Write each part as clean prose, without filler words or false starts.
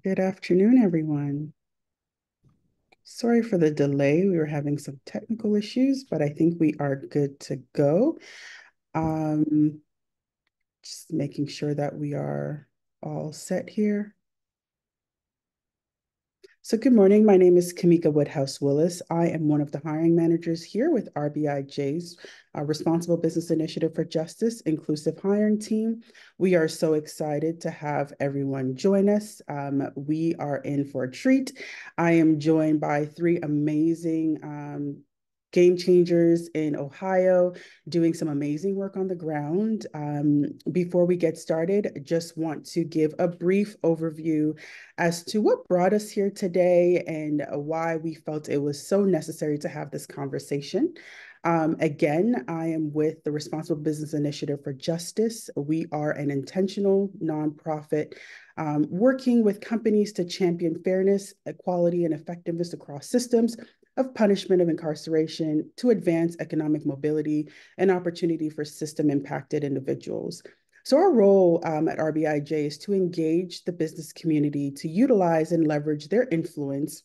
Good afternoon, everyone. Sorry for the delay. We were having some technical issues, but I think we are good to go. Um, just making sure that we are all set here. So good morning. My name is Kamika Woodhouse Willis. I am one of the hiring managers here with RBIJ's Responsible Business Initiative for Justice Inclusive Hiring Team. We are so excited to have everyone join us. We are in for a treat. I am joined by three amazing game changers in Ohio doing some amazing work on the ground. Before we get started, just want to give a brief overview as to what brought us here today and why we felt it was so necessary to have this conversation. Again, I am with the Responsible Business Initiative for Justice. We are an intentional nonprofit working with companies to champion fairness, equality, and effectiveness across systems of punishment of incarceration to advance economic mobility and opportunity for system impacted individuals. So our role at RBIJ is to engage the business community to utilize and leverage their influence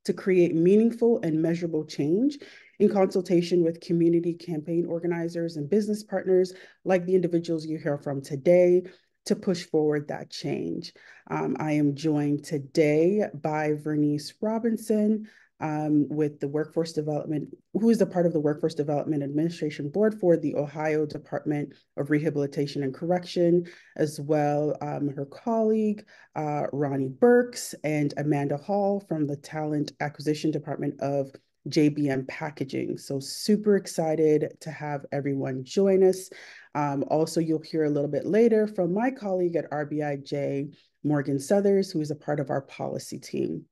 to create meaningful and measurable change in consultation with community campaign organizers and business partners like the individuals you hear from today to push forward that change. I am joined today by Vernise Robinson, with the Workforce Development, who is a part of the Workforce Development Administration Board for the Ohio Department of Rehabilitation and Correction, as well her colleague, Roni Burkes, and Amanda Hall from the Talent Acquisition Department of JBM Packaging. So super excited to have everyone join us. Also, you'll hear a little bit later from my colleague at RBIJ, Morgan Southers, who is a part of our policy team.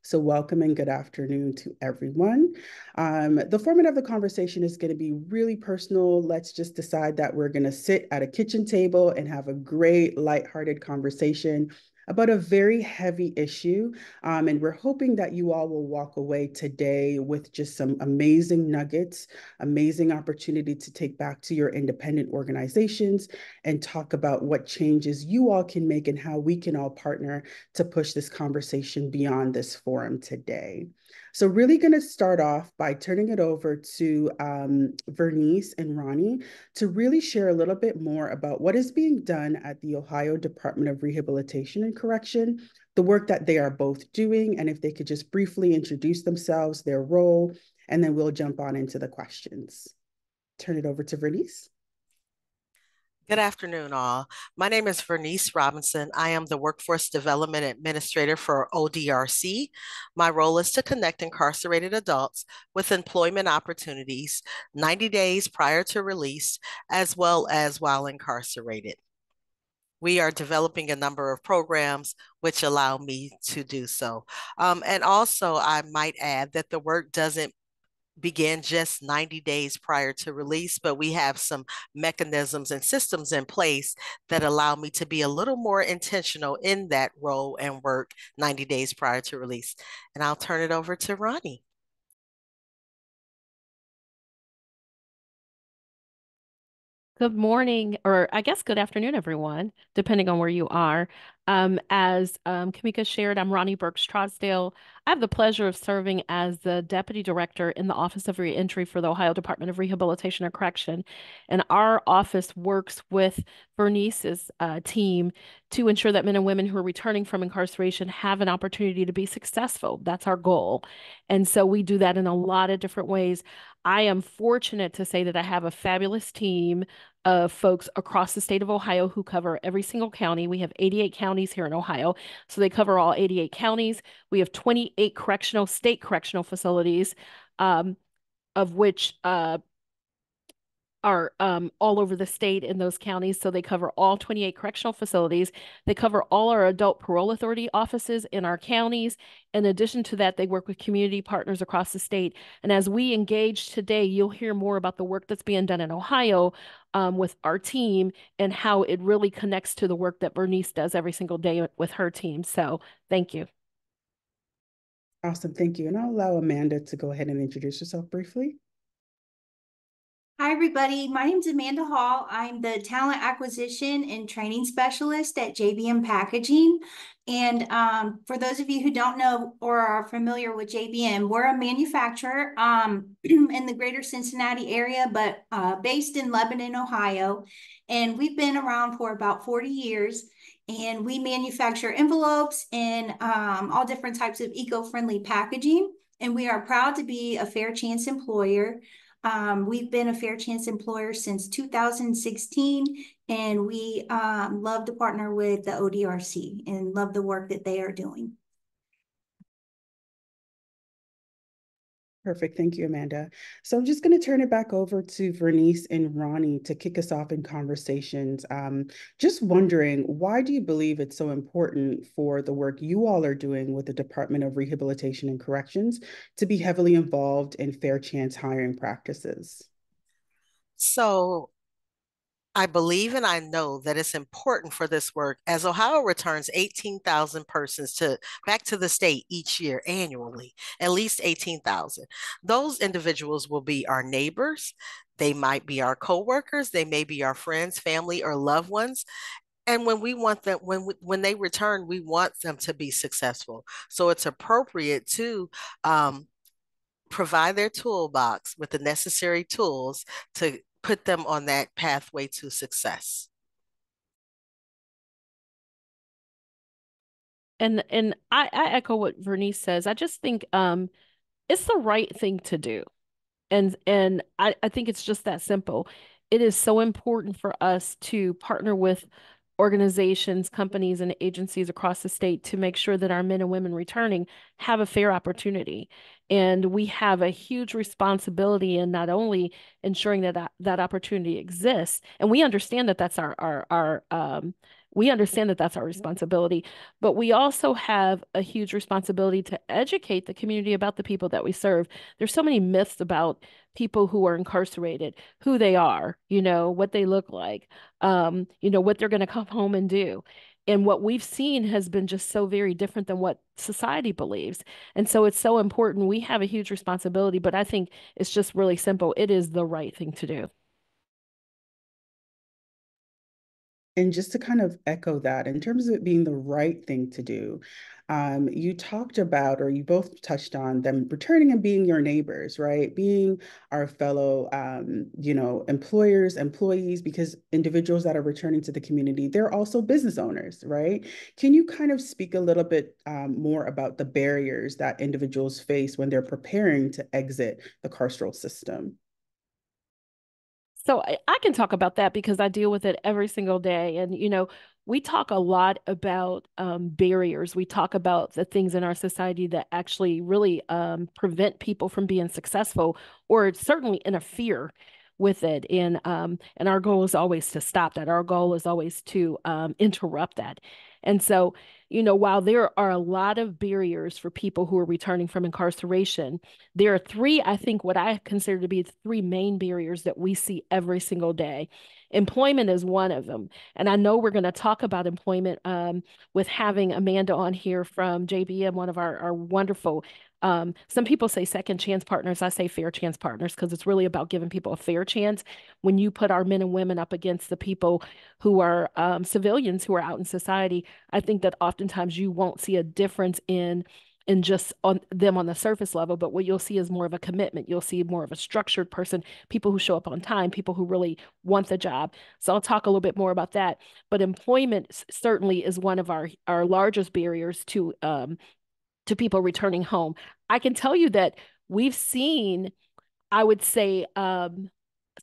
So welcome and good afternoon to everyone. The format of the conversation is going to be really personal. Let's just decide that we're going to sit at a kitchen table and have a great lighthearted conversation about a very heavy issue. And we're hoping that you all will walk away today with just some amazing nuggets, amazing opportunity to take back to your independent organizations and talk about what changes you all can make and how we can all partner to push this conversation beyond this forum today. So really going to start off by turning it over to Vernise and Roni to really share a little bit more about what is being done at the Ohio Department of Rehabilitation and Correction, the work that they are both doing, and if they could just briefly introduce themselves, their role, and then we'll jump on into the questions. Turn it over to Vernise. Good afternoon, all. My name is Vernise Robinson. I am the Workforce Development Administrator for ODRC. My role is to connect incarcerated adults with employment opportunities 90 days prior to release, as well as while incarcerated. We are developing a number of programs which allow me to do so. And also, I might add that the work doesn't begin just 90 days prior to release, but we have some mechanisms and systems in place that allow me to be a little more intentional in that role and work 90 days prior to release. And I'll turn it over to Roni. Good morning, or I guess good afternoon, everyone, depending on where you are. As Kamika shared, I'm Roni Burkes-Trowsdell. I have the pleasure of serving as the Deputy Director in the Office of Reentry for the Ohio Department of Rehabilitation and Correction. And our office works with Vernise's team to ensure that men and women who are returning from incarceration have an opportunity to be successful. That's our goal. And so we do that in a lot of different ways. I am fortunate to say that I have a fabulous team of folks across the state of Ohio who cover every single county. We have 88 counties here in Ohio, so they cover all 88 counties. We have 28 state correctional facilities, of which are all over the state in those counties. So they cover all 28 correctional facilities. They cover all our adult parole authority offices in our counties. In addition to that, they work with community partners across the state. And as we engage today, you'll hear more about the work that's being done in Ohio with our team and how it really connects to the work that Vernise does every single day with her team. So thank you. Awesome, thank you. And I'll allow Amanda to go ahead and introduce herself briefly. Hi, everybody. My name is Amanda Hall. I'm the Talent Acquisition and Training Specialist at JBM Packaging. And for those of you who don't know or are familiar with JBM, we're a manufacturer in the greater Cincinnati area, but based in Lebanon, Ohio. And we've been around for about 40 years. And we manufacture envelopes and all different types of eco-friendly packaging. And we are proud to be a fair chance employer. We've been a fair chance employer since 2016, and we love to partner with the ODRC and love the work that they are doing. Perfect. Thank you, Amanda. So I'm just going to turn it back over to Vernise and Roni to kick us off in conversations. Just wondering, why do you believe it's so important for the work you all are doing with the Department of Rehabilitation and Corrections to be heavily involved in fair chance hiring practices? So I believe and I know that it's important for this work as Ohio returns 18,000 persons back to the state each year annually, at least 18,000. Those individuals will be our neighbors. They might be our coworkers. They may be our friends, family, or loved ones. And when we want them, when they return, we want them to be successful. So it's appropriate to provide their toolbox with the necessary tools to put them on that pathway to success. And I echo what Vernise says. I just think it's the right thing to do. And I think it's just that simple. It is so important for us to partner with organizations, companies, and agencies across the state to make sure that our men and women returning have a fair opportunity. And we have a huge responsibility in not only ensuring that that opportunity exists, and we understand that that's we understand that that's our responsibility, but we also have a huge responsibility to educate the community about the people that we serve. There's so many myths about people who are incarcerated, who they are, what they look like, what they're going to come home and do. And what we've seen has been just so very different than what society believes. And so it's so important. We have a huge responsibility, but I think it's just really simple. It is the right thing to do. And just to kind of echo that, in terms of it being the right thing to do, you talked about, or you both touched on them returning and being your neighbors, right? Being our fellow, employers, employees, because individuals that are returning to the community, they're also business owners, right? Can you kind of speak a little bit more about the barriers that individuals face when they're preparing to exit the carceral system? So I can talk about that because I deal with it every single day. And, we talk a lot about barriers. We talk about the things in our society that actually really prevent people from being successful or certainly interfere with it. And our goal is always to stop that. Our goal is always to interrupt that. And so, while there are a lot of barriers for people who are returning from incarceration, there are three, I think, what I consider to be the three main barriers that we see every single day. Employment is one of them. And I know we're going to talk about employment with having Amanda on here from JBM, one of our wonderful, some people say second chance partners. I say fair chance partners because it's really about giving people a fair chance. When you put our men and women up against the people who are civilians who are out in society, I think that oftentimes you won't see a difference in just on them on the surface level, but what you'll see is more of a commitment. You'll see more of a structured person, people who show up on time, people who really want the job. So I'll talk a little bit more about that. But employment certainly is one of our largest barriers to people returning home. I can tell you that we've seen, I would say,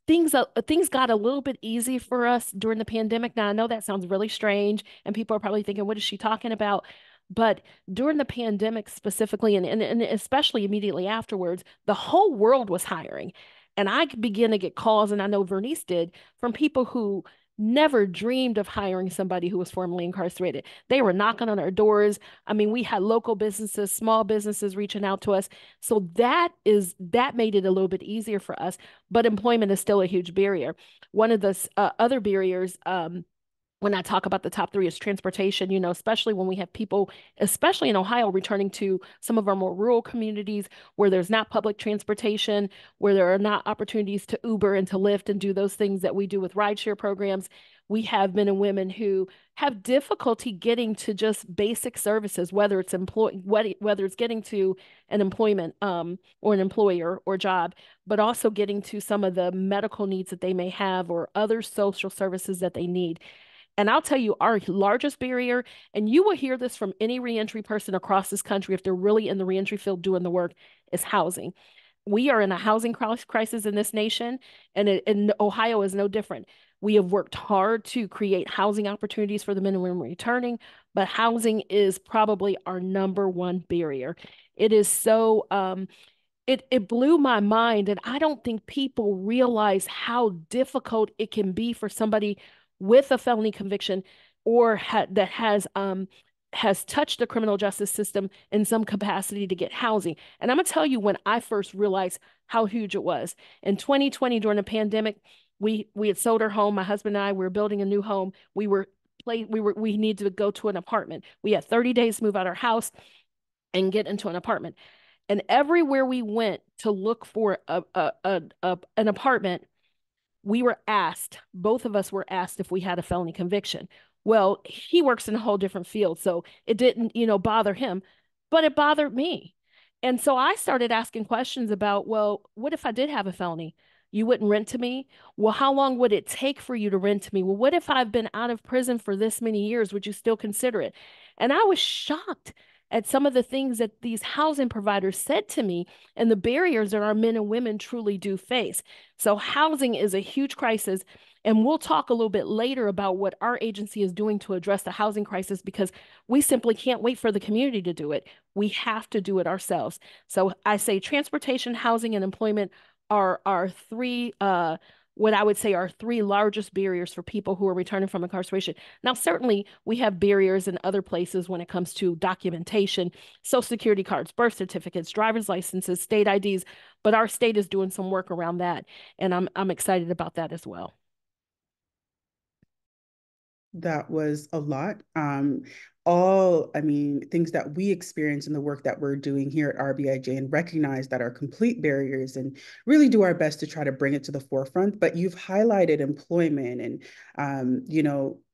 things got a little bit easy for us during the pandemic. Now, I know that sounds really strange, and people are probably thinking, what is she talking about? But during the pandemic specifically, and especially immediately afterwards, the whole world was hiring. And I began to get calls, and I know Vernise did, from people who never dreamed of hiring somebody who was formerly incarcerated. They were knocking on our doors. I mean, we had local businesses, small businesses reaching out to us. So that made it a little bit easier for us. But employment is still a huge barrier. One of the other barriers when I talk about the top three is transportation, especially when we have people, especially in Ohio, returning to some of our more rural communities where there's not public transportation, where there are not opportunities to Uber and to Lyft and do those things that we do with rideshare programs. We have men and women who have difficulty getting to just basic services, whether it's whether it's getting to an employment or an employer or job, but also getting to some of the medical needs that they may have or other social services that they need. And I'll tell you, our largest barrier, and you will hear this from any reentry person across this country if they're really in the reentry field doing the work, is housing. We are in a housing crisis in this nation, and Ohio is no different. We have worked hard to create housing opportunities for the men and women returning, but housing is probably our number one barrier. It is so it blew my mind, and I don't think people realize how difficult it can be for somebody with a felony conviction or that has touched the criminal justice system in some capacity to get housing. And I'm gonna tell you when I first realized how huge it was. In 2020, during the pandemic, we had sold our home. My husband and I were building a new home. We needed to go to an apartment. We had 30 days to move out our house and get into an apartment. And everywhere we went to look for an apartment, we were asked, both of us were asked if we had a felony conviction. Well, he works in a whole different field, so it didn't, bother him, but it bothered me. And so I started asking questions about, well, what if I did have a felony? You wouldn't rent to me? Well, how long would it take for you to rent to me? Well, what if I've been out of prison for this many years? Would you still consider it? And I was shocked at some of the things that these housing providers said to me and the barriers that our men and women truly do face. So housing is a huge crisis. And we'll talk a little bit later about what our agency is doing to address the housing crisis, because we simply can't wait for the community to do it. We have to do it ourselves. So I say transportation, housing, and employment are our three what I would say are three largest barriers for people who are returning from incarceration. Now, certainly we have barriers in other places when it comes to documentation, social security cards, birth certificates, driver's licenses, state IDs, but our state is doing some work around that. And I'm excited about that as well. That was a lot. Things that we experience in the work that we're doing here at RBIJ, and recognize that are complete barriers, and really do our best to try to bring it to the forefront. But you've highlighted employment and,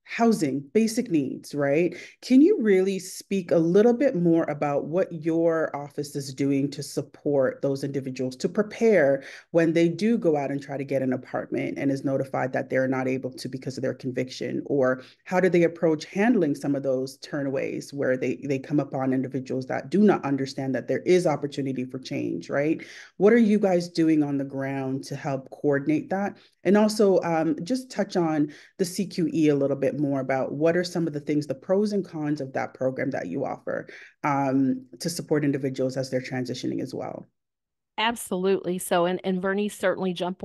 housing, basic needs, right? Can you really speak a little bit more about what your office is doing to support those individuals to prepare when they do go out and try to get an apartment and is notified that they're not able to because of their conviction? Or how do they approach handling some of those turnaways where they come upon individuals that do not understand that there is opportunity for change, right? What are you guys doing on the ground to help coordinate that? And also just touch on the CQE a little bit more about what are some of the things, the pros and cons of that program that you offer to support individuals as they're transitioning as well. Absolutely. So, and Vernise certainly jump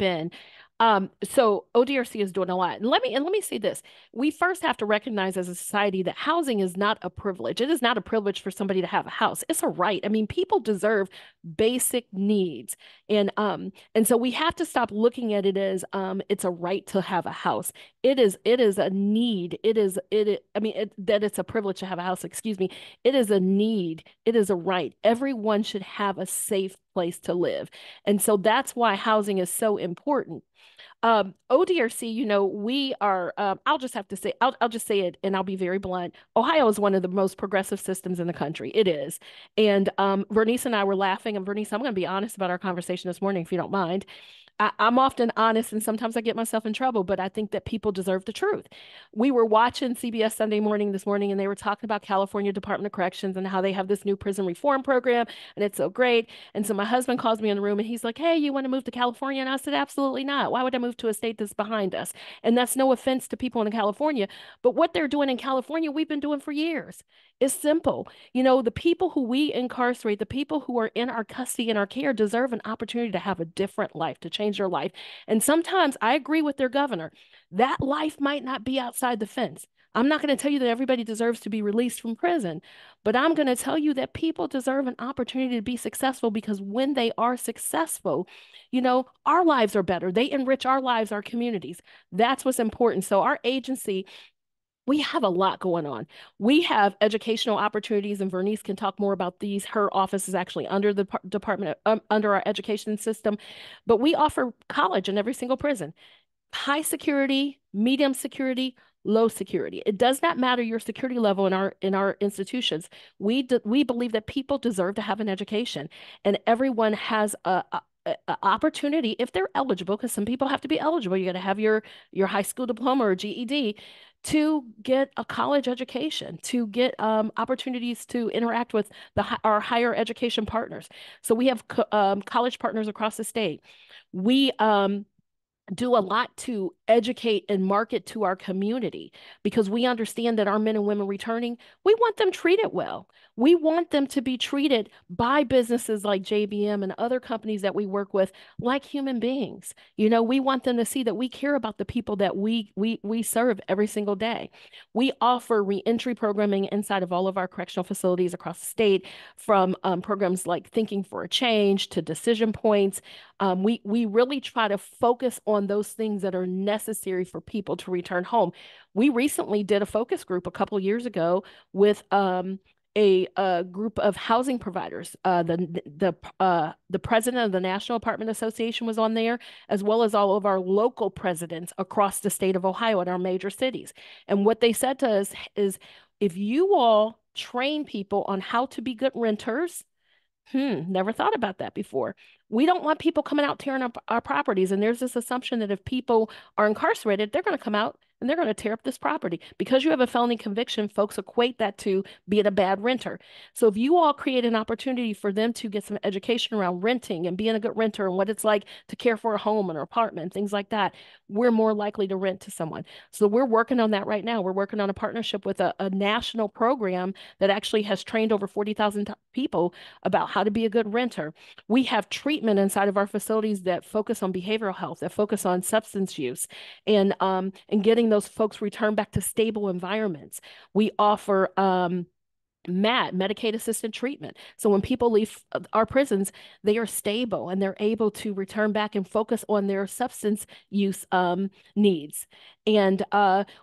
in. So ODRC is doing a lot. And let me say this. We first have to recognize as a society that housing is not a privilege. It is not a privilege for somebody to have a house. It's a right. I mean, people deserve basic needs. And so we have to stop looking at it as it's a right to have a house. It is a need. That it's a privilege to have a house, excuse me. It is a need. It is a right. Everyone should have a safe place to live. And so that's why housing is so important. ODRC, we are, I'll just have to say, I'll just say it and I'll be very blunt. Ohio is one of the most progressive systems in the country. It is. And Vernise and I were laughing. And Vernise, I'm going to be honest about our conversation this morning, if you don't mind. I'm often honest and sometimes I get myself in trouble, but I think that people deserve the truth. We were watching CBS Sunday Morning this morning, and they were talking about California Department of Corrections and how they have this new prison reform program, and it's so great. And so my husband calls me in the room and he's like, hey, you want to move to California? And I said, absolutely not. Why would I move to a state that's behind us? And that's no offense to people in California, but what they're doing in California, we've been doing for years. It's simple. The people who we incarcerate, the people who are in our custody and our care deserve an opportunity to have a different life, to change their life. And sometimes I agree with their governor. That life might not be outside the fence. I'm not going to tell you that everybody deserves to be released from prison, but I'm going to tell you that people deserve an opportunity to be successful, because when they are successful, you know, our lives are better. They enrich our lives, our communities. That's what's important. So our agency, we have a lot going on. We have educational opportunities, and Vernise can talk more about these. Her office is actually under the department, under our education system, but we offer college in every single prison. High security, medium security, low security. It does not matter your security level in our institutions. We believe that people deserve to have an education, and everyone has a opportunity if they're eligible, because some people have to be eligible. You got to have your high school diploma or GED to get a college education, to get opportunities to interact with our higher education partners. So we have college partners across the state. We do a lot to educate and market to our community, because we understand that our men and women returning, we want them treated well. We want them to be treated by businesses like JBM and other companies that we work with like human beings. You know, we want them to see that we care about the people that we serve every single day. We offer reentry programming inside of all of our correctional facilities across the state, from programs like Thinking for a Change to Decision Points. We really try to focus on those things that are necessary for people to return home. We recently did a focus group a couple years ago with a group of housing providers. The president of the National Apartment Association was on there, as well as all of our local presidents across the state of Ohio in our major cities. And what they said to us is, if you all train people on how to be good renters, never thought about that before. We don't want people coming out tearing up our properties. And there's this assumption that if people are incarcerated, they're going to come out and they're going to tear up this property. Because you have a felony conviction, folks equate that to being a bad renter. So if you all create an opportunity for them to get some education around renting and being a good renter and what it's like to care for a home and an apartment, things like that, we're more likely to rent to someone. So we're working on that right now. We're working on a partnership with a national program that actually has trained over 40,000 people about how to be a good renter. We have treatment inside of our facilities that focus on behavioral health, that focus on substance use, and getting those folks returned back to stable environments. We offer MAT, Medicaid-assisted treatment. So when people leave our prisons, they are stable and they're able to return back and focus on their substance use needs. And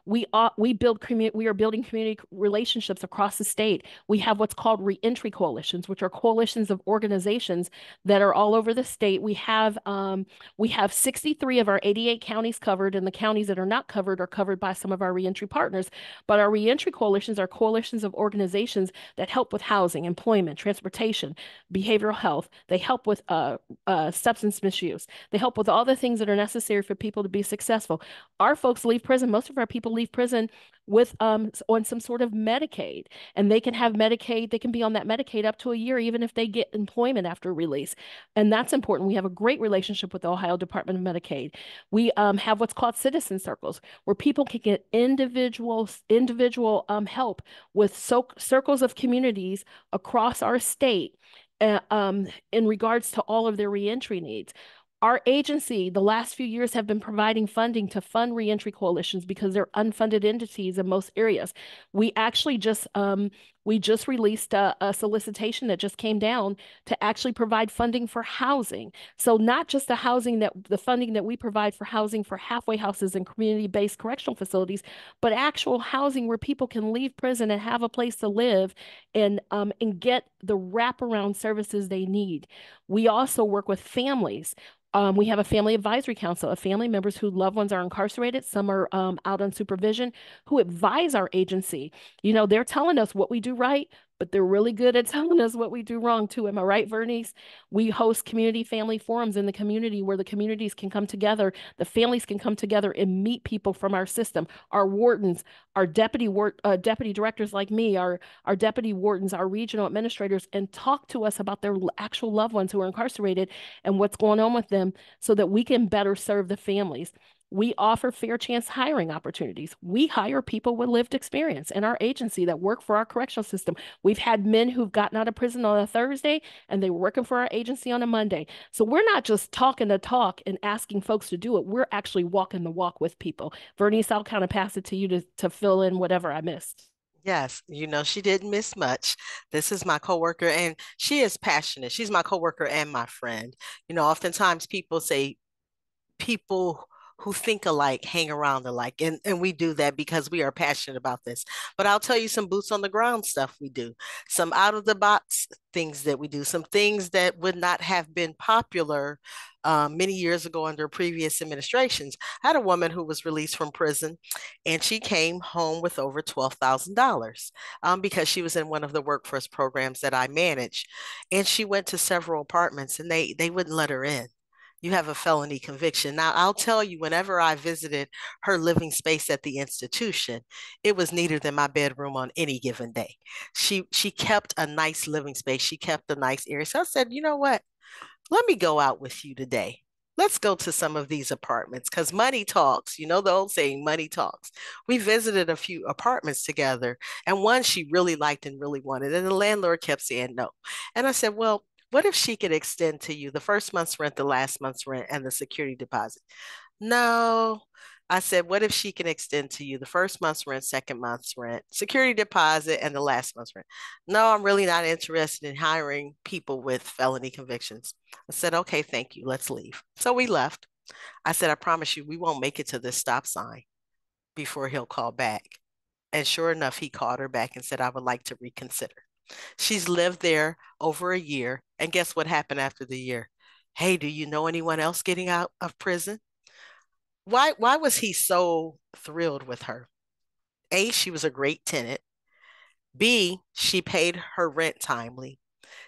we are building community relationships across the state. We have what's called reentry coalitions, which are coalitions of organizations that are all over the state. We have 63 of our 88 counties covered, and the counties that are not covered are covered by some of our reentry partners. But our reentry coalitions are coalitions of organizations that help with housing, employment, transportation, behavioral health. They help with substance misuse. They help with all the things that are necessary for people to be successful. Our folks leave prison. Most of our people leave prison with on some sort of Medicaid, and they can have Medicaid. They can be on that Medicaid up to a year, even if they get employment after release. And that's important. We have a great relationship with the Ohio Department of Medicaid. We have what's called citizen circles, where people can get individual help with circles of communities across our state in regards to all of their reentry needs. Our agency, the last few years, have been providing funding to fund reentry coalitions because they're unfunded entities in most areas. We actually just released a solicitation that just came down to actually provide funding for housing. So not just the funding that we provide for housing for halfway houses and community-based correctional facilities, but actual housing where people can leave prison and have a place to live and get the wraparound services they need. We also work with families. We have a family advisory council of family members whose loved ones are incarcerated. Some are out on supervision, who advise our agency. You know, they're telling us what we do right, but they're really good at telling us what we do wrong too. Am I right, Vernise? We host community family forums in the community where the communities can come together, the families can come together and meet people from our system, our wardens, our deputy directors like me, our deputy wardens, our regional administrators, and talk to us about their actual loved ones who are incarcerated and what's going on with them so that we can better serve the families. We offer fair chance hiring opportunities. We hire people with lived experience in our agency that work for our correctional system. We've had men who've gotten out of prison on a Thursday and they were working for our agency on a Monday. So we're not just talking the talk and asking folks to do it. We're actually walking the walk with people. Vernise, I'll kind of pass it to you to fill in whatever I missed. Yes, she didn't miss much. This is my coworker, and she is passionate. She's my coworker and my friend. Oftentimes people say people who think alike hang around alike, and we do that because we are passionate about this. But I'll tell you some boots on the ground stuff we do, some out of the box things that we do, some things that would not have been popular many years ago under previous administrations. I had a woman who was released from prison, and she came home with over $12,000 because she was in one of the workforce programs that I manage, and she went to several apartments, and they wouldn't let her in. You have a felony conviction. Now, I'll tell you, whenever I visited her living space at the institution, it was neater than my bedroom on any given day. She kept a nice living space. She kept a nice area. So I said, you know what? Let me go out with you today. Let's go to some of these apartments because money talks. You know the old saying, money talks. We visited a few apartments together, and one she really liked and really wanted, and the landlord kept saying no. And I said, well, what if she could extend to you the first month's rent, the last month's rent, and the security deposit? No. I said, what if she can extend to you the first month's rent, second month's rent, security deposit, and the last month's rent? No, I'm really not interested in hiring people with felony convictions. I said, okay, thank you. Let's leave. So we left. I said, I promise you, we won't make it to this stop sign before he'll call back. And sure enough, he called her back and said, I would like to reconsider. She's lived there over a year. And guess what happened after the year? Hey, do you know anyone else getting out of prison? Why was he so thrilled with her? A, she was a great tenant. B, she paid her rent timely.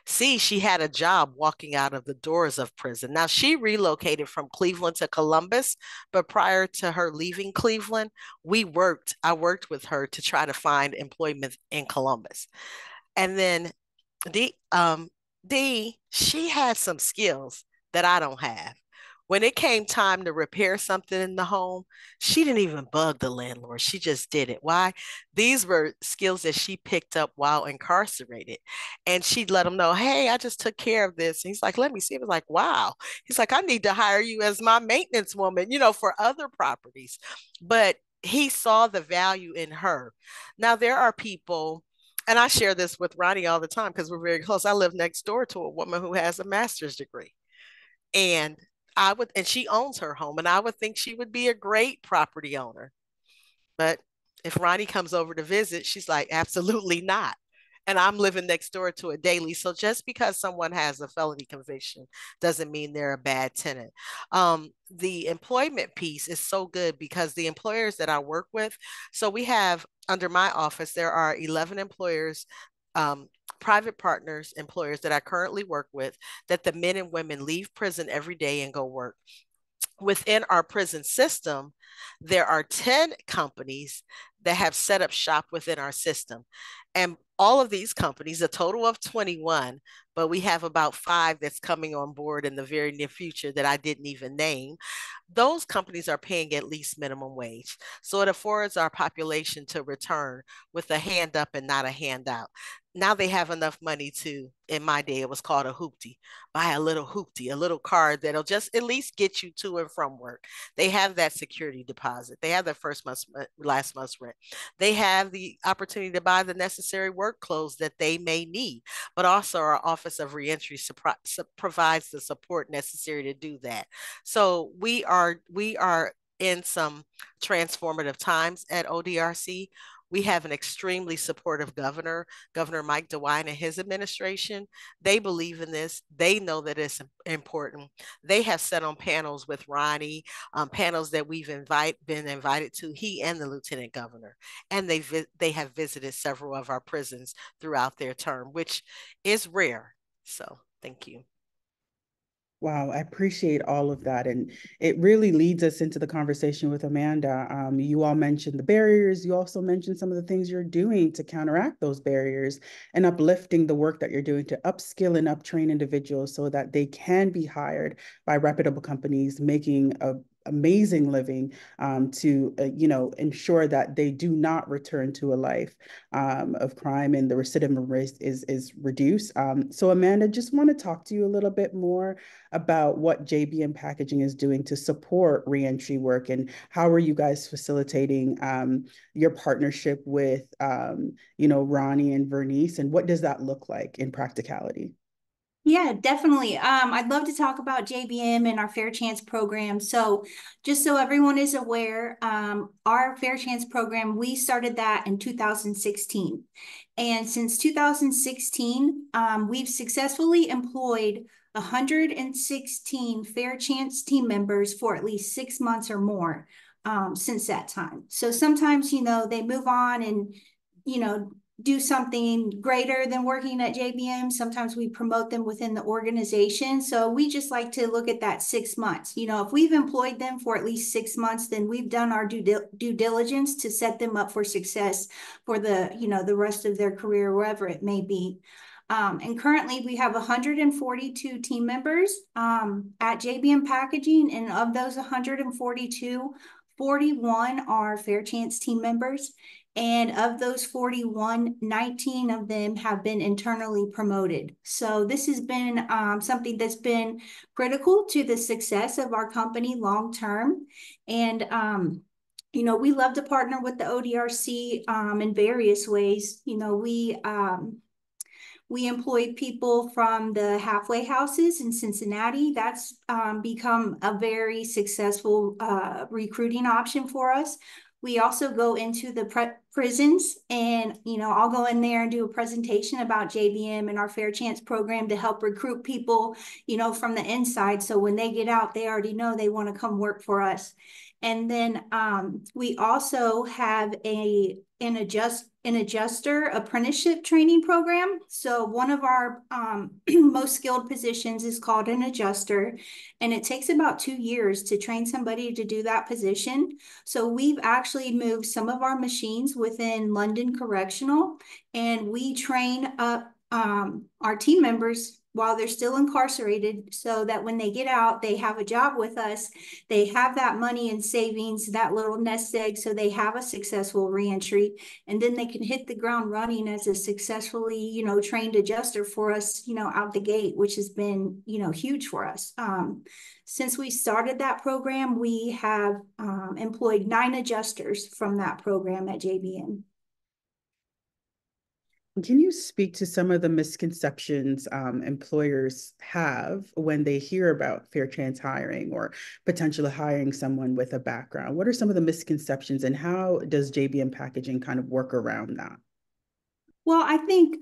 C, she had a job walking out of the doors of prison. Now, she relocated from Cleveland to Columbus, but prior to her leaving Cleveland, I worked with her to try to find employment in Columbus. And then she had some skills that I don't have. When it came time to repair something in the home, she didn't even bug the landlord. She just did it. Why? These were skills that she picked up while incarcerated. And she'd let him know, hey, I just took care of this. And he's like, let me see. It was like, wow. He's like, I need to hire you as my maintenance woman, for other properties. But he saw the value in her. Now, there are people, and I share this with Roni all the time because we're very close. I live next door to a woman who has a master's degree. And she owns her home, and I would think she would be a great property owner. But if Roni comes over to visit, she's like, absolutely not. And I'm living next door to a daily. So just because someone has a felony conviction doesn't mean they're a bad tenant. The employment piece is so good because the employers that I work with, so we have under my office, there are 11 employers, private partners, employers that I currently work with, that the men and women leave prison every day and go work. Within our prison system, there are 10 companies that have set up shop within our system. And all of these companies, a total of 21, but we have about 5 that's coming on board in the very near future that I didn't even name. Those companies are paying at least minimum wage. So it affords our population to return with a hand up and not a handout. Now they have enough money to, in my day, it was called a hoopty, buy a little hoopty, a little card that'll just at least get you to and from work. They have that security deposit. They have the first month's, last month's rent. They have the opportunity to buy the necessary work clothes that they may need, but also our Office of Reentry provides the support necessary to do that. So we are in some transformative times at ODRC. We have an extremely supportive governor, Governor Mike DeWine and his administration. They believe in this. They know that it's important. They have sat on panels with Roni, panels that we've been invited to, he and the lieutenant governor. And they have visited several of our prisons throughout their term, which is rare. So thank you. Wow, I appreciate all of that. And it really leads us into the conversation with Amanda. You all mentioned the barriers. You also mentioned some of the things you're doing to counteract those barriers and uplifting the work that you're doing to upskill and uptrain individuals so that they can be hired by reputable companies, making amazing living to ensure that they do not return to a life of crime and the recidivism rate is reduced. So Amanda, just want to talk to you a little bit more about what JBM Packaging is doing to support reentry work, and how are you guys facilitating your partnership with Roni and Vernise, and what does that look like in practicality? Yeah, definitely. I'd love to talk about JBM and our Fair Chance program. So just so everyone is aware, our Fair Chance program, we started that in 2016. And since 2016, we've successfully employed 116 Fair Chance team members for at least 6 months or more since that time. So sometimes, they move on and, do something greater than working at JBM. Sometimes we promote them within the organization. So we just like to look at that 6 months. If we've employed them for at least 6 months, then we've done our due diligence to set them up for success for the rest of their career, wherever it may be. And currently we have 142 team members at JBM Packaging. And of those 142, 41 are Fair Chance team members. And of those 41, 19 of them have been internally promoted. So this has been something that's been critical to the success of our company long term. And we love to partner with the ODRC in various ways. We employ people from the halfway houses in Cincinnati. That's become a very successful recruiting option for us. We also go into the prisons, and I'll go in there and do a presentation about JBM and our Fair Chance program to help recruit people from the inside, so when they get out, they already know they want to come work for us. And then we also have an adjuster apprenticeship training program. So one of our most skilled positions is called an adjuster, and it takes about 2 years to train somebody to do that position. So we've actually moved some of our machines within London Correctional, and we train up our team members while they're still incarcerated, so that when they get out, they have a job with us. They have that money in savings, that little nest egg, so they have a successful reentry, and then they can hit the ground running as a successfully, trained adjuster for us, out the gate, which has been, huge for us. Since we started that program, we have employed 9 adjusters from that program at JBM. Can you speak to some of the misconceptions employers have when they hear about Fair Chance hiring or potentially hiring someone with a background? What are some of the misconceptions, and how does JBM Packaging kind of work around that? Well, I think,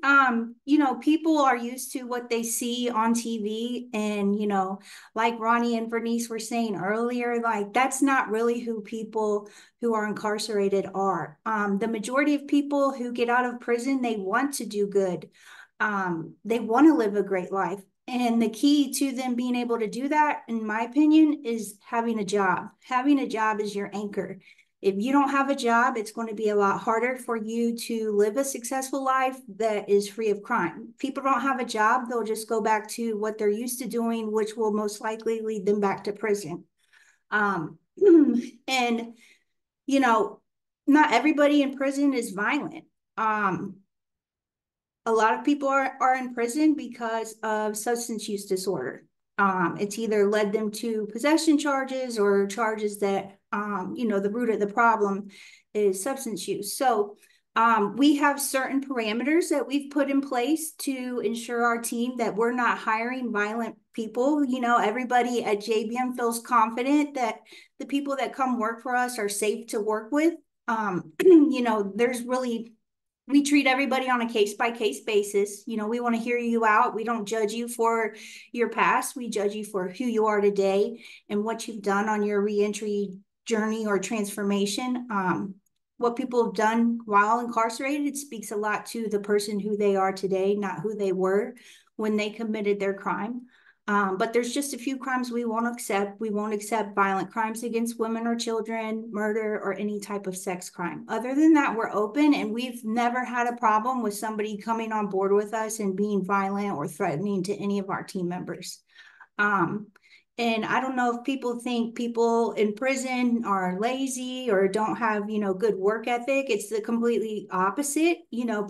people are used to what they see on TV, and, like Roni and Vernise were saying earlier, like that's not really who people who are incarcerated are. The majority of people who get out of prison, they want to do good. They want to live a great life. And the key to them being able to do that, in my opinion, is having a job. Having a job is your anchor. If you don't have a job, it's going to be a lot harder for you to live a successful life that is free of crime. If people don't have a job, they'll just go back to what they're used to doing, which will most likely lead them back to prison. And, not everybody in prison is violent. A lot of people are in prison because of substance use disorder. It's either led them to possession charges or charges that, the root of the problem is substance use. So we have certain parameters that we've put in place to ensure our team that we're not hiring violent people. Everybody at JBM feels confident that the people that come work for us are safe to work with. We treat everybody on a case-by-case basis. We want to hear you out. We don't judge you for your past. We judge you for who you are today and what you've done on your reentry journey or transformation. What people have done while incarcerated, it speaks a lot to the person who they are today, not who they were when they committed their crime. But there's just a few crimes we won't accept. We won't accept violent crimes against women or children, murder, or any type of sex crime. Other than that, we're open, and we've never had a problem with somebody coming on board with us and being violent or threatening to any of our team members. And I don't know if people think people in prison are lazy or don't have, good work ethic. It's the completely opposite.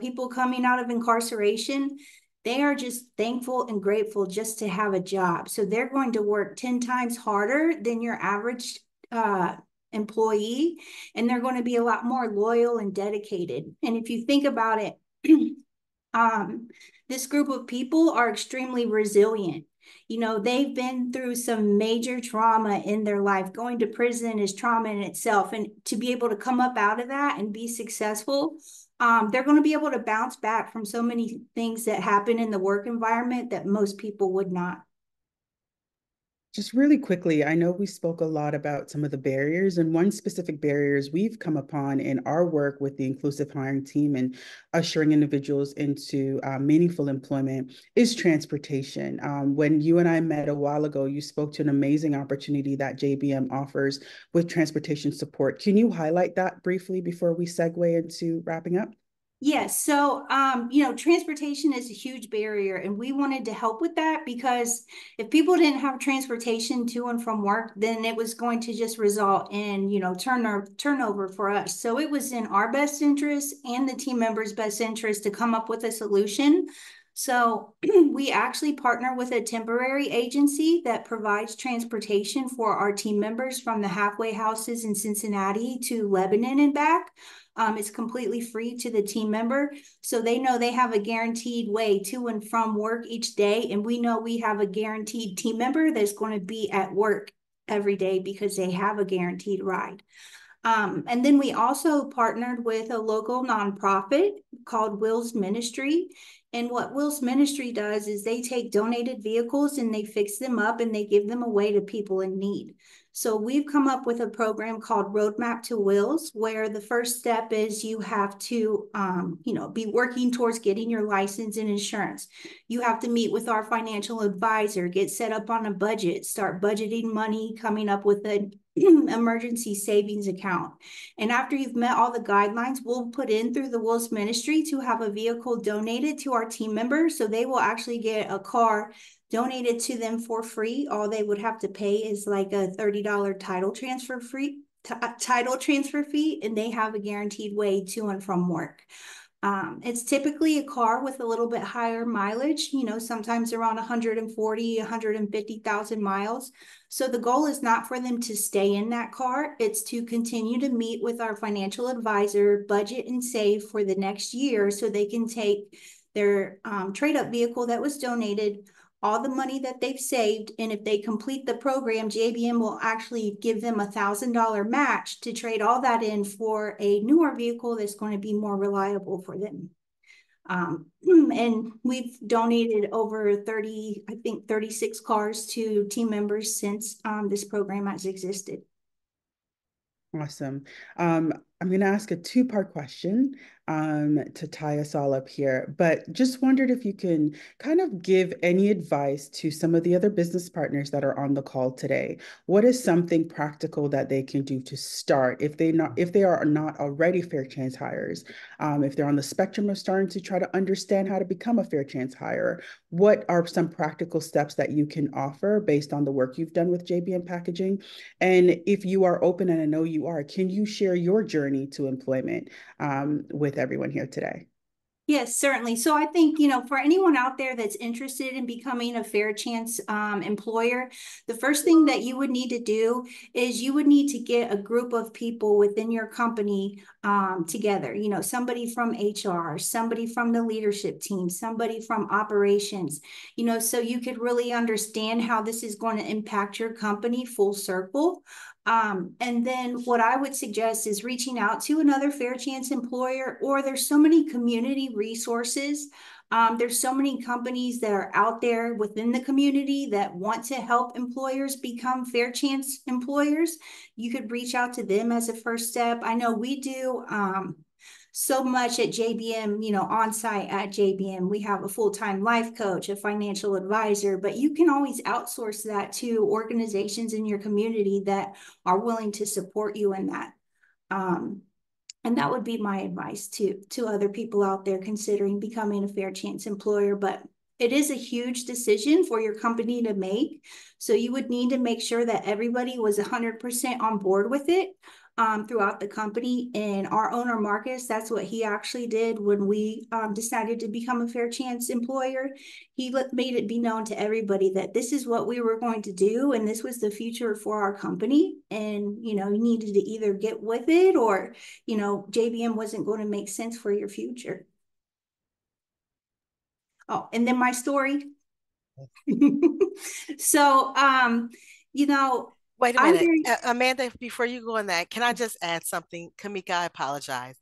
People coming out of incarceration, they are just thankful and grateful just to have a job. So they're going to work 10 times harder than your average employee, and they're going to be a lot more loyal and dedicated. And if you think about it, this group of people are extremely resilient. They've been through some major trauma in their life. Going to prison is trauma in itself. And to be able to come up out of that and be successful, they're going to be able to bounce back from so many things that happen in the work environment that most people would not. Just really quickly, I know we spoke a lot about some of the barriers, and one specific barriers we've come upon in our work with the inclusive hiring team and ushering individuals into meaningful employment is transportation. When you and I met a while ago, you spoke to an amazing opportunity that JBM offers with transportation support. Can you highlight that briefly before we segue into wrapping up? Yes. So, transportation is a huge barrier, and we wanted to help with that because if people didn't have transportation to and from work, then it was going to just result in, turnover for us. So it was in our best interest and the team members' best interest to come up with a solution. So we actually partner with a temporary agency that provides transportation for our team members from the halfway houses in Cincinnati to Lebanon and back. It's completely free to the team member. So they know they have a guaranteed way to and from work each day. And we know we have a guaranteed team member that's going to be at work every day because they have a guaranteed ride. And then we also partnered with a local nonprofit called Will's Ministry. And what Will's Ministry does is they take donated vehicles and they fix them up and they give them away to people in need. So we've come up with a program called Roadmap to Will's, where the first step is you have to, be working towards getting your license and insurance. You have to meet with our financial advisor, get set up on a budget, start budgeting money, coming up with an emergency savings account. And after you've met all the guidelines, we'll put in through the Will's Ministry to have a vehicle donated to our team members. So they will actually get a car donated to them for free. All they would have to pay is like a $30 title transfer fee, and they have a guaranteed way to and from work. It's typically a car with a little bit higher mileage, sometimes around 140, 150,000 miles. So the goal is not for them to stay in that car. It's to continue to meet with our financial advisor, budget and save for the next year so they can take their trade-up vehicle that was donated, all the money that they've saved, and if they complete the program, JBM will actually give them $1,000 match to trade all that in for a newer vehicle that's going to be more reliable for them. And we've donated over 36 cars to team members since this program has existed. Awesome. I'm going to ask a two-part question to tie us all up here, but just wondered if you can kind of give any advice to some of the other business partners that are on the call today. What is something practical that they can do to start if they are not already fair chance hires, if they're on the spectrum of starting to try to understand how to become a fair chance hire? What are some practical steps that you can offer based on the work you've done with JBM Packaging? And if you are open, and I know you are, can you share your journey to employment with everyone here today? Yes, certainly. So I think, for anyone out there that's interested in becoming a fair chance employer, the first thing that you would need to do is you would need to get a group of people within your company together, somebody from HR, somebody from the leadership team, somebody from operations, so you could really understand how this is going to impact your company full circle. And then what I would suggest is reaching out to another fair chance employer, or there's so many community resources. There's so many companies that are out there within the community that want to help employers become fair chance employers. You could reach out to them as a first step. I know we do so much at JBM, on site at JBM. We have a full-time life coach, a financial advisor, but you can always outsource that to organizations in your community that are willing to support you in that. And that would be my advice to other people out there considering becoming a fair chance employer. But It is a huge decision for your company to make. So you would need to make sure that everybody was 100% on board with it throughout the company. And our owner, Marcus, that's what he actually did when we decided to become a fair chance employer. He made it be known to everybody that this is what we were going to do and this was the future for our company. And, you needed to either get with it or, JBM wasn't going to make sense for your future. Oh, and then my story. So, Wait a minute, Amanda, before you go on that, can I just add something? Kamika, I apologize.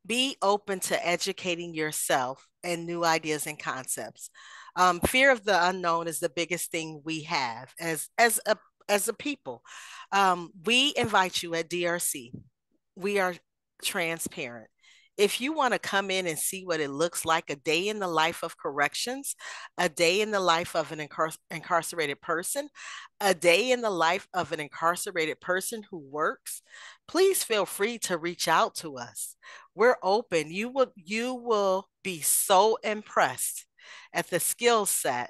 Be open to educating yourself and new ideas and concepts. Fear of the unknown is the biggest thing we have as a people. We invite you at DRC. We are transparent. If you want to come in and see what it looks like, a day in the life of corrections, a day in the life of an incarcerated person, a day in the life of an incarcerated person who works, please feel free to reach out to us. We're open. You will be so impressed at the skill set,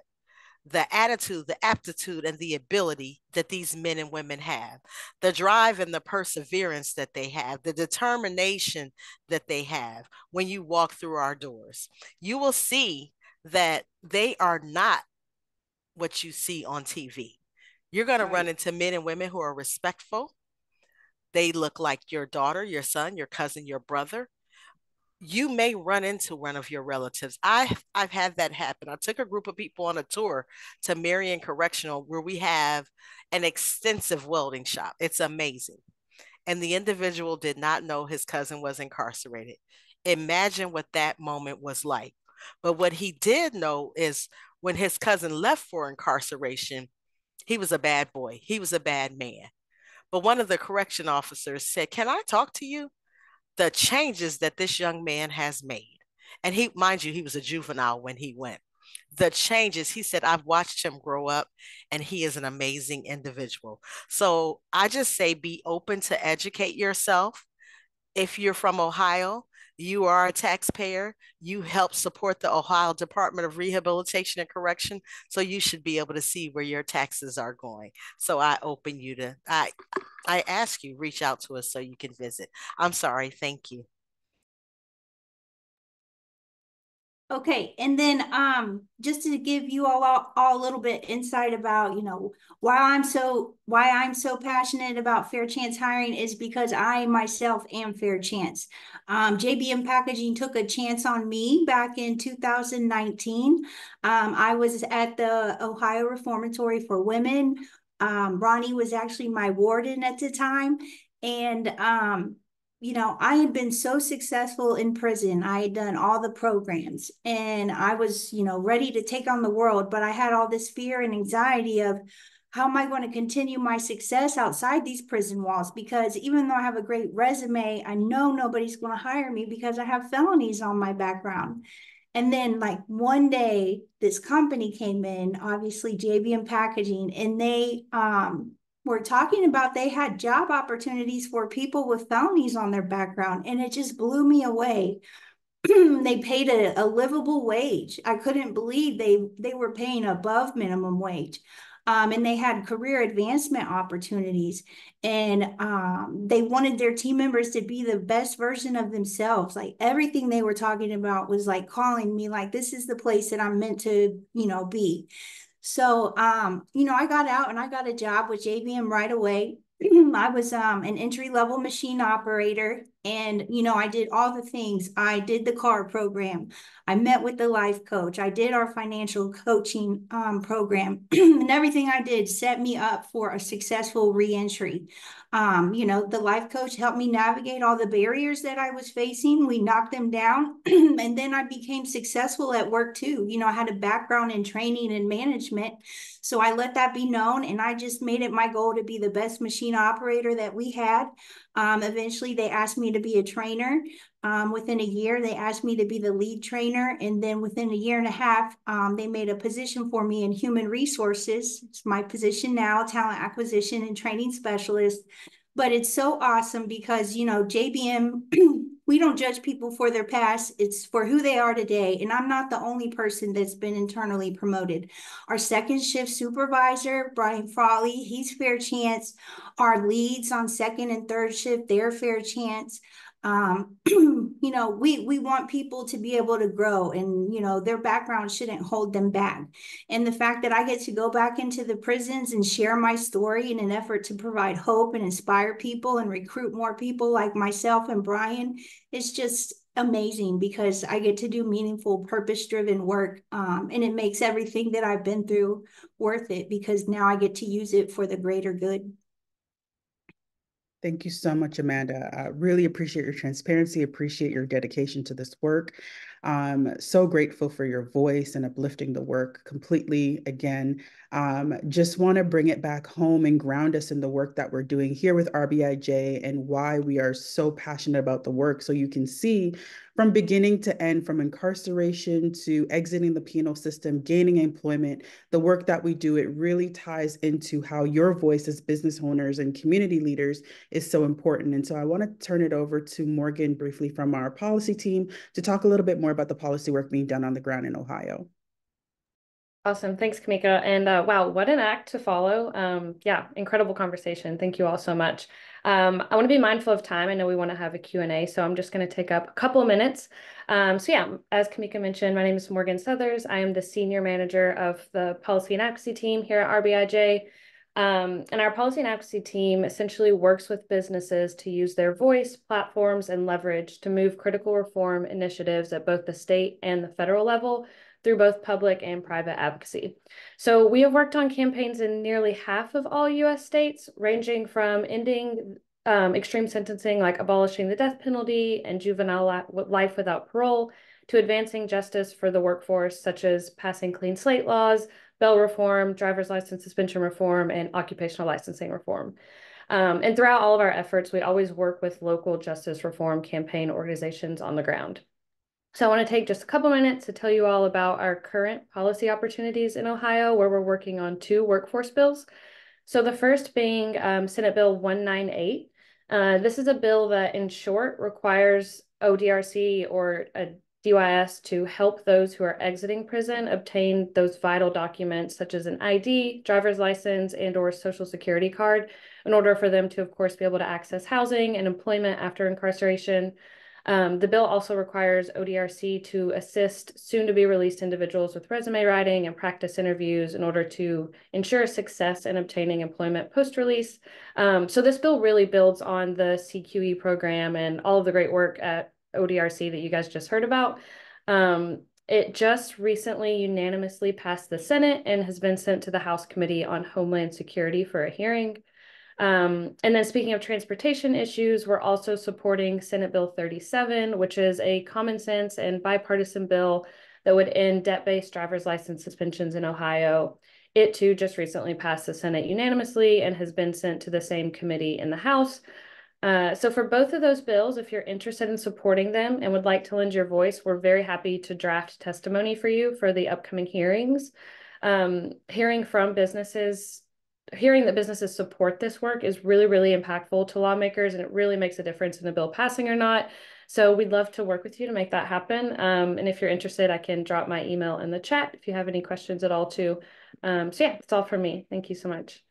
the attitude, the aptitude, and the ability that these men and women have, the drive and the perseverance that they have, the determination that they have when you walk through our doors. You will see that they are not what you see on TV. You're going to run into men and women who are respectful. They look like your daughter, your son, your cousin, your brother. You may run into one of your relatives. I've had that happen. I took a group of people on a tour to Marion Correctional where we have an extensive welding shop. It's amazing. And the individual did not know his cousin was incarcerated. Imagine what that moment was like. But what he did know is when his cousin left for incarceration, he was a bad boy. He was a bad man. But one of the correction officers said, "Can I talk to you?" The changes that this young man has made. And he, mind you, he was a juvenile when he went. The changes, he said, I've watched him grow up and he is an amazing individual. So I just say be open to educate yourself. If you're from Ohio, you are a taxpayer. You help support the Ohio Department of Rehabilitation and Correction. So you should be able to see where your taxes are going. So I open you to, I ask you, reach out to us so you can visit. I'm sorry. Thank you. Okay, and then just to give you all a little bit insight about, why I'm so passionate about fair chance hiring is because I myself am fair chance. JBM Packaging took a chance on me back in 2019. I was at the Ohio Reformatory for Women. Roni was actually my warden at the time. And I had been so successful in prison. I had done all the programs and I was, ready to take on the world, but I had all this fear and anxiety of how am I going to continue my success outside these prison walls? Because even though I have a great resume, I know nobody's going to hire me because I have felonies on my background. And then like one day, this company came in, obviously JBM Packaging, and they were talking about they had job opportunities for people with felonies on their background. And it just blew me away. They paid a livable wage. I couldn't believe they were paying above minimum wage. And they had career advancement opportunities. And they wanted their team members to be the best version of themselves. Like everything they were talking about was like calling me like, this is the place that I'm meant to, be. So, I got out and I got a job with JBM right away. I was an entry-level machine operator and, I did all the things. I did the CAR program. I met with the life coach. I did our financial coaching program and everything I did set me up for a successful reentry. The life coach helped me navigate all the barriers that I was facing. We knocked them down and then I became successful at work too. I had a background in training and management. So I let that be known and I just made it my goal to be the best machine operator that we had. Eventually they asked me to be a trainer. Within a year, they asked me to be the lead trainer. And then within a year and a half, they made a position for me in human resources. It's my position now, talent acquisition and training specialist. But it's so awesome because, JBM we don't judge people for their past. It's for who they are today. And I'm not the only person that's been internally promoted. Our second shift supervisor, Brian Frawley, he's fair chance. Our leads on second and third shift, they're fair chance. You know, we want people to be able to grow, and, you know, their background shouldn't hold them back. And the fact that I get to go back into the prisons and share my story in an effort to provide hope and inspire people and recruit more people like myself and Brian is just amazing, because I get to do meaningful, purpose-driven work. And it makes everything that I've been through worth it, because now I get to use it for the greater good. Thank you so much, Amanda. I really appreciate your transparency, appreciate your dedication to this work. So grateful for your voice and uplifting the work completely. Again, just want to bring it back home and ground us in the work that we're doing here with RBIJ and why we are so passionate about the work. So you can see from beginning to end, from incarceration to exiting the penal system, gaining employment, the work that we do, it really ties into how your voice as business owners and community leaders is so important. And so I want to turn it over to Morgan briefly from our policy team to talk a little bit more about the policy work being done on the ground in Ohio. Awesome. Thanks, Kamika. And wow, what an act to follow. Yeah, incredible conversation. Thank you all so much. I want to be mindful of time. I know we want to have a Q&A, so I'm just going to take up a couple of minutes. So yeah, as Kamika mentioned, my name is Morgan Southers. I am the Senior Manager of the Policy and Advocacy team here at RBIJ. And our Policy and Advocacy team essentially works with businesses to use their voice, platforms, and leverage to move critical reform initiatives at both the state and the federal level through both public and private advocacy. So we have worked on campaigns in nearly half of all US states, ranging from ending extreme sentencing like abolishing the death penalty and juvenile life without parole, to advancing justice for the workforce, such as passing clean slate laws, bail reform, driver's license suspension reform, and occupational licensing reform. And throughout all of our efforts, we always work with local justice reform campaign organizations on the ground. So I want to take just a couple minutes to tell you all about our current policy opportunities in Ohio, where we're working on 2 workforce bills. So the first being Senate Bill 198. This is a bill that, in short, requires ODRC or a DYS to help those who are exiting prison obtain those vital documents such as an ID, driver's license, and or social security card in order for them to, of course, be able to access housing and employment after incarceration. The bill also requires ODRC to assist soon-to-be-released individuals with resume writing and practice interviews in order to ensure success in obtaining employment post-release. So this bill really builds on the CQE program and all of the great work at ODRC that you guys just heard about. It just recently unanimously passed the Senate and has been sent to the House Committee on Homeland Security for a hearing. And then speaking of transportation issues, we're also supporting Senate Bill 37, which is a common sense and bipartisan bill that would end debt-based driver's license suspensions in Ohio. It too just recently passed the Senate unanimously and has been sent to the same committee in the House. So for both of those bills, if you're interested in supporting them and would like to lend your voice, we're very happy to draft testimony for you for the upcoming hearings. Hearing that businesses support this work is really, really impactful to lawmakers, and it really makes a difference in the bill passing or not. So we'd love to work with you to make that happen. And if you're interested, I can drop my email in the chat if you have any questions at all too. So yeah, that's all from me. Thank you so much.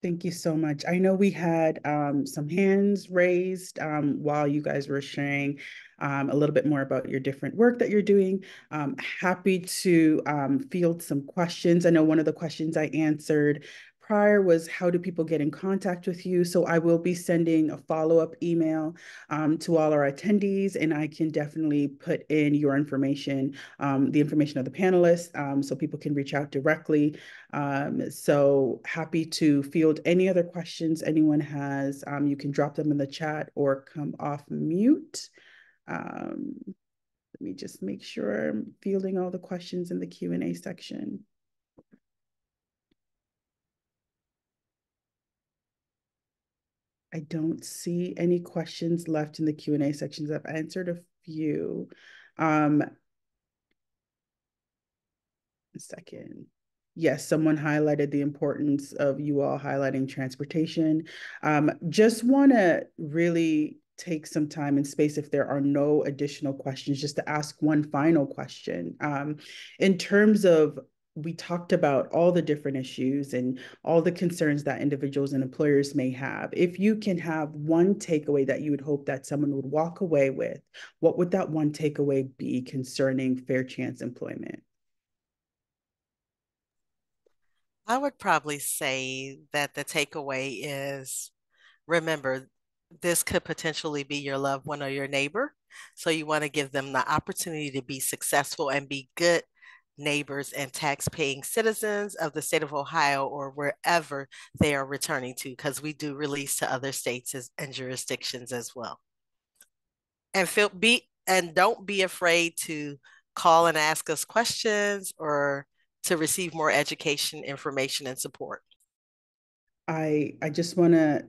Thank you so much. I know we had some hands raised while you guys were sharing a little bit more about your different work that you're doing. Happy to field some questions. I know one of the questions I answered prior was, how do people get in contact with you? So I will be sending a follow-up email to all our attendees, and I can definitely put in your information, the information of the panelists, so people can reach out directly. So happy to field any other questions anyone has. You can drop them in the chat or come off mute. Let me just make sure I'm fielding all the questions in the Q&A section. I don't see any questions left in the Q&A sections. I've answered a few. A second. Yes, someone highlighted the importance of you all highlighting transportation. Just want to really take some time and space, if there are no additional questions, just to ask one final question. In terms of, we talked about all the different issues and all the concerns that individuals and employers may have. If you can have one takeaway that you would hope that someone would walk away with, what would that one takeaway be concerning fair chance employment? I would probably say that the takeaway is, remember, this could potentially be your loved one or your neighbor. So you want to give them the opportunity to be successful and be good neighbors and tax-paying citizens of the state of Ohio or wherever they are returning to, because we do release to other states and jurisdictions as well. And don't be afraid to call and ask us questions or to receive more education, information, and support. I just want to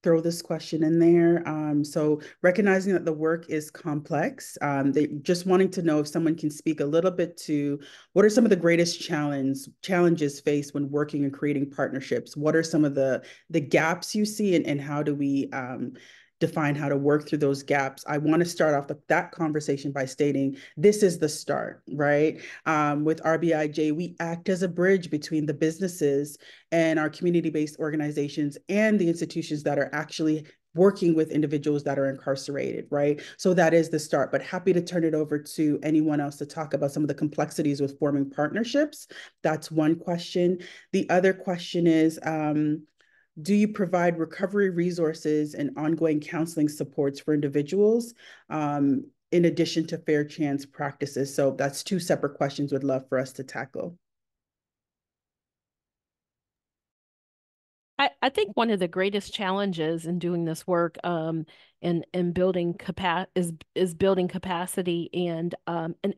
throw this question in there. So recognizing that the work is complex, they just wanting to know if someone can speak a little bit to what are some of the greatest challenges faced when working and creating partnerships? What are some of the gaps you see, and how do we define how to work through those gaps? I want to start off that conversation by stating this is the start, right? With RBIJ, we act as a bridge between the businesses and our community-based organizations and the institutions that are actually working with individuals that are incarcerated, right? So that is the start, but happy to turn it over to anyone else to talk about some of the complexities with forming partnerships. That's one question. The other question is, do you provide recovery resources and ongoing counseling supports for individuals, in addition to fair chance practices? So that's two separate questions we'd love for us to tackle. I think one of the greatest challenges in doing this work and building is building capacity and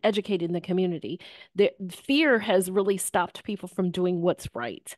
educating the community. The fear has really stopped people from doing what's right.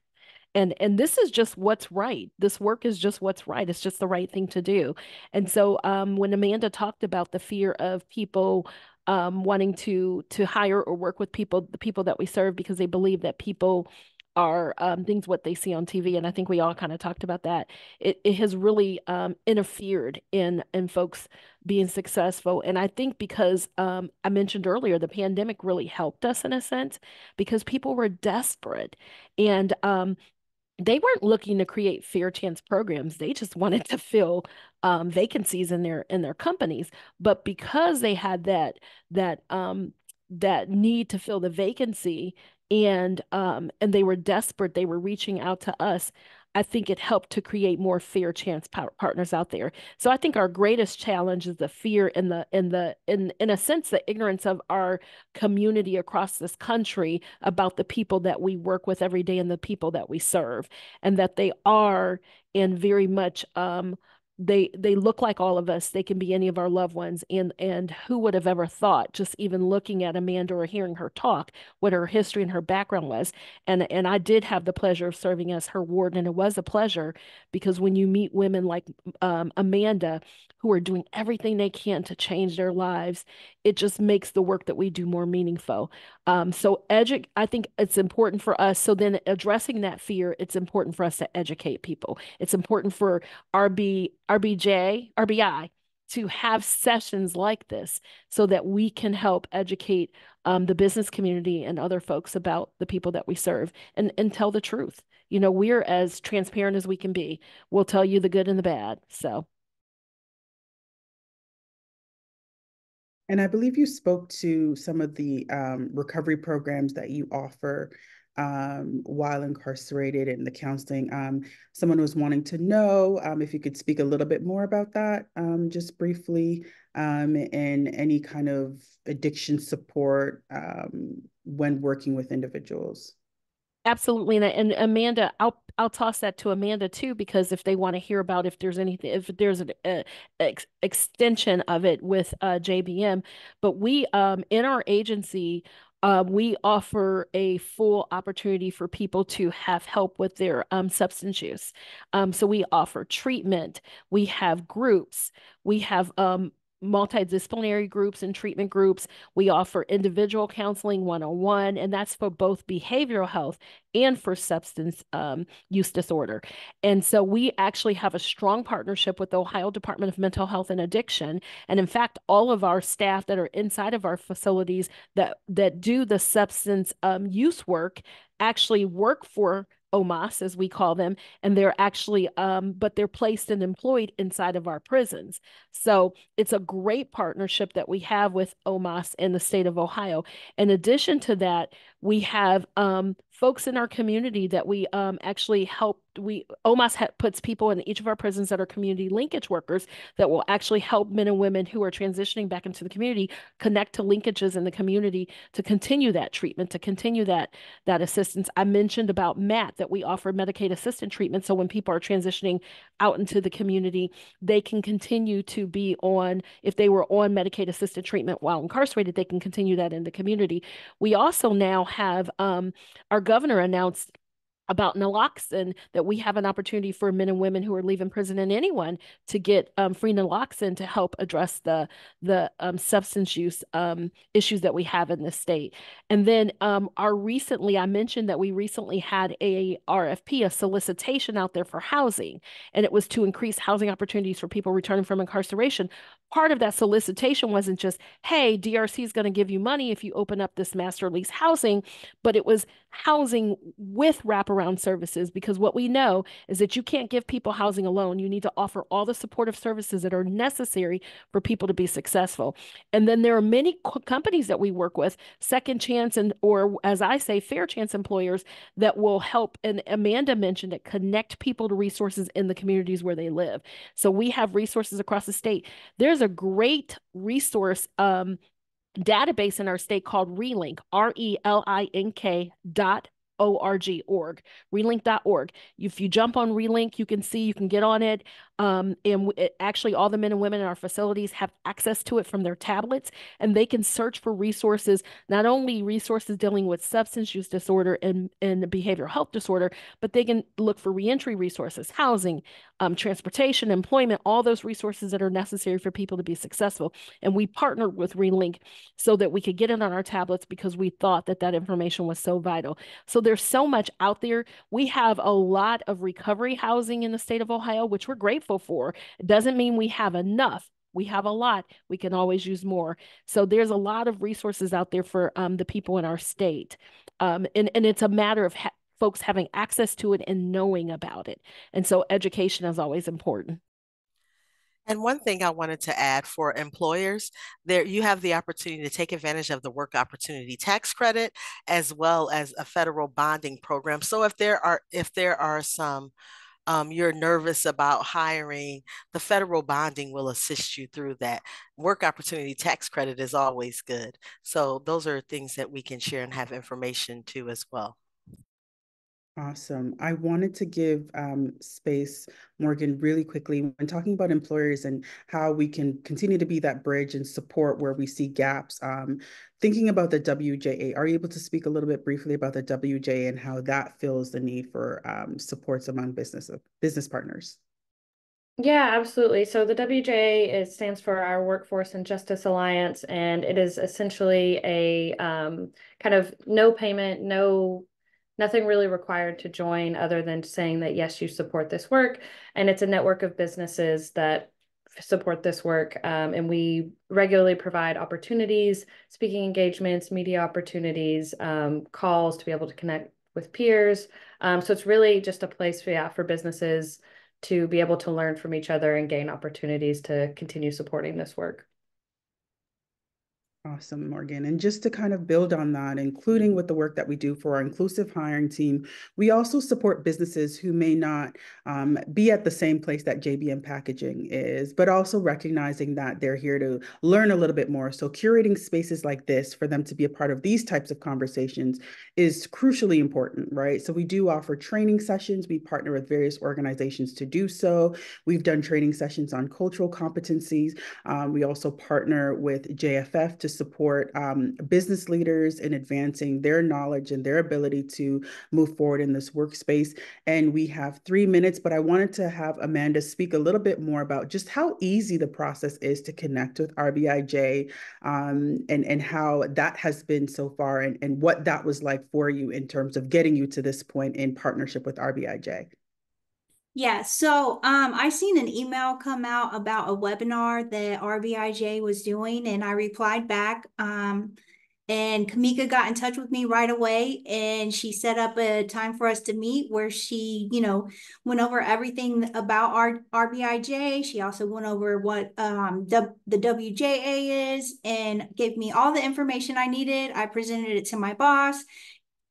And this is just what's right. This work is just what's right. It's just the right thing to do. And so when Amanda talked about the fear of people wanting to hire or work with the people that we serve, because they believe that people are things what they see on TV, and I think we all kind of talked about that. It has really interfered in folks being successful, and I think because I mentioned earlier, the pandemic really helped us in a sense because people were desperate, and they weren't looking to create fair chance programs. They just wanted to fill vacancies in their companies. But because they had that need to fill the vacancy, and they were desperate, they were reaching out to us. I think it helped to create more fair chance partners out there. So I think our greatest challenge is the fear and in a sense the ignorance of our community across this country about the people that we work with every day and the people that we serve, and that they are in very much they look like all of us. They can be any of our loved ones. And who would have ever thought, just even looking at Amanda or hearing her talk, what her history and her background was. And I did have the pleasure of serving as her warden, and it was a pleasure because when you meet women like Amanda, who are doing everything they can to change their lives, it just makes the work that we do more meaningful. I think it's important for us. So then addressing that fear, it's important for us to educate people. It's important for RBI to have sessions like this so that we can help educate the business community and other folks about the people that we serve and tell the truth. You know, we're as transparent as we can be. We'll tell you the good and the bad. So. And I believe you spoke to some of the recovery programs that you offer while incarcerated and the counseling. Someone was wanting to know if you could speak a little bit more about that, just briefly, and any kind of addiction support when working with individuals. Absolutely. And Amanda, I'll toss that to Amanda too, because if they want to hear about if there's anything, if there's an extension of it with JBM, but we in our agency, we offer a full opportunity for people to have help with their substance use. So we offer treatment, we have groups, we have multidisciplinary groups and treatment groups. We offer individual counseling one-on-one, and that's for both behavioral health and for substance use disorder. And so we actually have a strong partnership with the Ohio Department of Mental Health and Addiction. And in fact, all of our staff that are inside of our facilities that do the substance use work actually work for OMAS, as we call them, and they're actually, but they're placed and employed inside of our prisons. So it's a great partnership that we have with OMAS in the state of Ohio. In addition to that, we have folks in our community that we actually help. OMAS puts people in each of our prisons that are community linkage workers that will actually help men and women who are transitioning back into the community connect to linkages in the community to continue that treatment, to continue that assistance. I mentioned about MAT, that we offer Medicaid assisted treatment. So when people are transitioning out into the community, they can continue to be on, if they were on Medicaid assisted treatment while incarcerated, they can continue that in the community. We also now have our governor announced about naloxone, that we have an opportunity for men and women who are leaving prison and anyone to get free naloxone to help address the substance use issues that we have in this state. And then I mentioned that we recently had a RFP, a solicitation out there for housing, and it was to increase housing opportunities for people returning from incarceration. Part of that solicitation wasn't just, hey, DRC is going to give you money if you open up this master lease housing, but it was housing with wraparound services, because what we know is that you can't give people housing alone. You need to offer all the supportive services that are necessary for people to be successful. And then there are many companies that we work with, second chance or as I say, fair chance employers that will help. And Amanda mentioned it, connect people to resources in the communities where they live. So we have resources across the state. There's a great resource database in our state called Relink, RELINK.org, relink.org. If you jump on Relink, you can get on it. Actually, all the men and women in our facilities have access to it from their tablets, and they can search for resources, not only resources dealing with substance use disorder and behavioral health disorder, but they can look for reentry resources, housing, transportation, employment, all those resources that are necessary for people to be successful. And we partnered with Relink so that we could get it on our tablets because we thought that information was so vital. So there's so much out there. We have a lot of recovery housing in the state of Ohio, which we're grateful for. It doesn't mean we have enough. We have a lot. We can always use more. So there's a lot of resources out there for the people in our state. And it's a matter of folks having access to it and knowing about it. And so education is always important. And one thing I wanted to add for employers, there you have the opportunity to take advantage of the work opportunity tax credit as well as a federal bonding program. So if there are some you're nervous about hiring, the federal bonding will assist you through that. Work opportunity tax credit is always good. So those are things that we can share and have information to as well. Awesome. I wanted to give space, Morgan, really quickly when talking about employers and how we can continue to be that bridge and support where we see gaps. Thinking about the WJA, are you able to speak a little bit briefly about the WJA and how that fills the need for supports among business partners? Yeah, absolutely. So the WJA stands for our Workforce and Justice Alliance, and it is essentially a kind of no payment, nothing really required to join other than saying that, yes, you support this work. And it's a network of businesses that support this work. And we regularly provide opportunities, speaking engagements, media opportunities, calls to be able to connect with peers. So it's really just a place for businesses to be able to learn from each other and gain opportunities to continue supporting this work. Awesome, Morgan. And just to kind of build on that, including with the work that we do for our inclusive hiring team, we also support businesses who may not be at the same place that JBM Packaging is, but also recognizing that they're here to learn a little bit more. So curating spaces like this for them to be a part of these types of conversations is crucially important, right? So we do offer training sessions. We partner with various organizations to do so. We've done training sessions on cultural competencies. We also partner with JFF to support business leaders in advancing their knowledge and their ability to move forward in this workspace. And we have 3 minutes, but I wanted to have Amanda speak a little bit more about just how easy the process is to connect with RBIJ, and how that has been so far, and what that was like for you in terms of getting you to this point in partnership with RBIJ. Yeah, so I seen an email come out about a webinar that RBIJ was doing, and I replied back. And Kamika got in touch with me right away, and she set up a time for us to meet where she, went over everything about our RBIJ. She also went over what the WJA is and gave me all the information I needed. I presented it to my boss.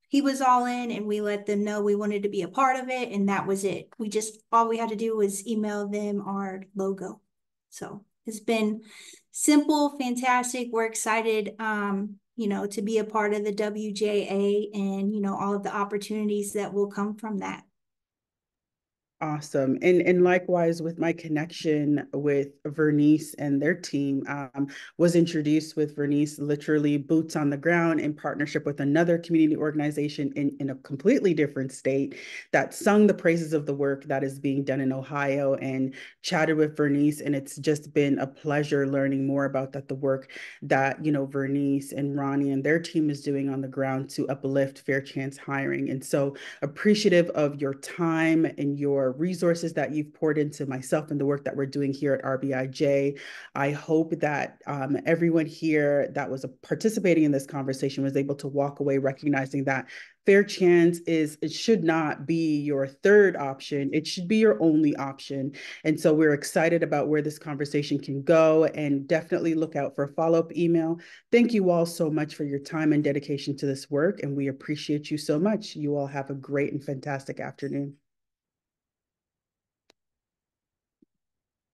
He was all in, and we let them know we wanted to be a part of it, and that was it. All we had to do was email them our logo. So it's been simple, fantastic. We're excited, to be a part of the WJA and, all of the opportunities that will come from that. Awesome. And likewise with my connection with Vernise and their team, was introduced with Vernise literally boots on the ground in partnership with another community organization in a completely different state that sung the praises of the work that is being done in Ohio, and chatted with Vernise. And it's just been a pleasure learning more about the work that, Vernise and Roni and their team is doing on the ground to uplift fair chance hiring. And so appreciative of your time and your resources that you've poured into myself and the work that we're doing here at RBIJ. I hope that everyone here that was participating in this conversation was able to walk away recognizing that fair chance it should not be your third option. It should be your only option. And so we're excited about where this conversation can go, and definitely look out for a follow-up email. Thank you all so much for your time and dedication to this work, and we appreciate you so much. You all have a great and fantastic afternoon.